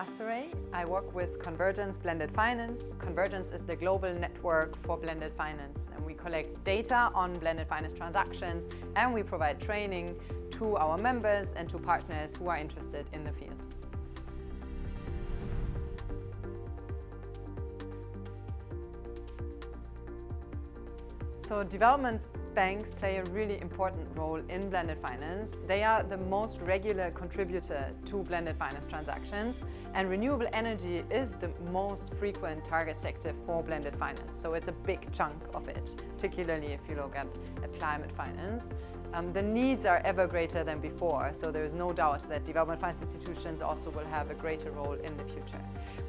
Asare. I work with Convergence Blended Finance. Convergence is the global network for blended finance, and we collect data on blended finance transactions, and we provide training to our members and to partners who are interested in the field. So development banks play a really important role in blended finance. They are the most regular contributor to blended finance transactions, and renewable energy is the most frequent target sector for blended finance. So it's a big chunk of it, particularly if you look at climate finance. The needs are ever greater than before, so there is no doubt that development finance institutions also will have a greater role in the future.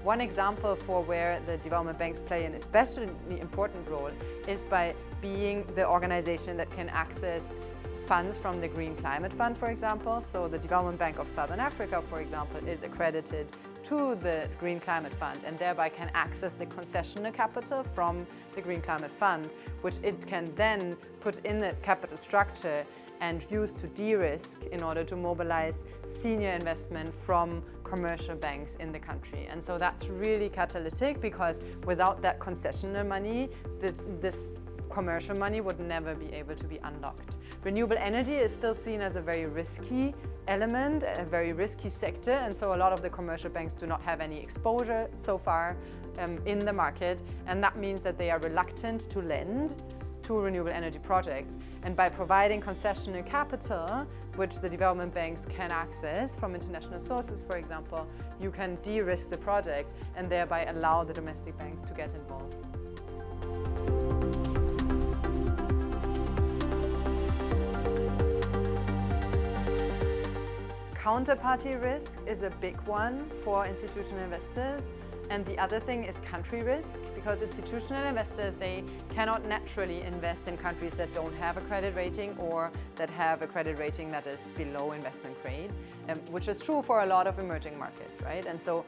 One example for where the development banks play an especially important role is by being the organization that can access funds from the Green Climate Fund, for example. So the Development Bank of Southern Africa, for example, is accredited to the Green Climate Fund and thereby can access the concessional capital from the Green Climate Fund, which it can then put in the capital structure and use to de-risk in order to mobilize senior investment from commercial banks in the country. And so that's really catalytic, because without that concessional money, this commercial money would never be able to be unlocked. Renewable energy is still seen as a very risky element, a very risky sector, and so a lot of the commercial banks do not have any exposure so far in the market, and that means that they are reluctant to lend to renewable energy projects. And by providing concessional capital, which the development banks can access from international sources, for example, you can de-risk the project and thereby allow the domestic banks to get involved. Counterparty risk is a big one for institutional investors. And the other thing is country risk, because institutional investors, they cannot naturally invest in countries that don't have a credit rating or that have a credit rating that is below investment grade, which is true for a lot of emerging markets, right? And so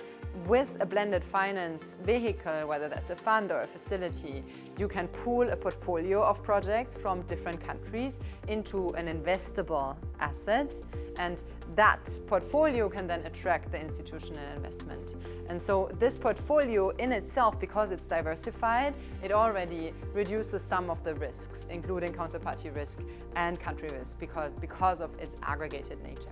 with a blended finance vehicle, whether that's a fund or a facility, you can pool a portfolio of projects from different countries into an investable asset, and that portfolio can then attract the institutional investment. And so this portfolio in itself, because it's diversified, it already reduces some of the risks, including counterparty risk and country risk, because of its aggregated nature.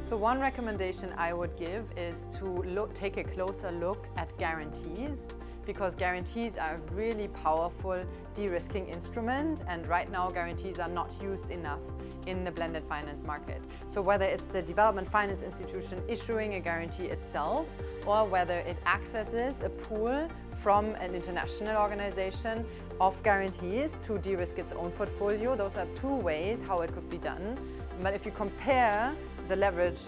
So one recommendation I would give is to take a closer look at guarantees, because guarantees are a really powerful de-risking instrument, and right now guarantees are not used enough in the blended finance market. So whether it's the development finance institution issuing a guarantee itself, or whether it accesses a pool from an international organization of guarantees to de-risk its own portfolio, those are two ways how it could be done. But if you compare the leverage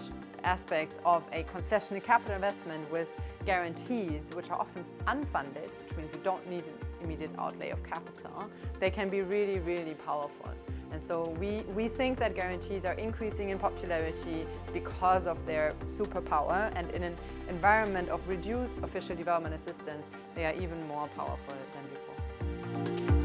aspects of a concessional capital investment with guarantees, which are often unfunded, which means you don't need an immediate outlay of capital, they can be really, really powerful. And so we think that guarantees are increasing in popularity because of their superpower, and in an environment of reduced official development assistance, they are even more powerful than before.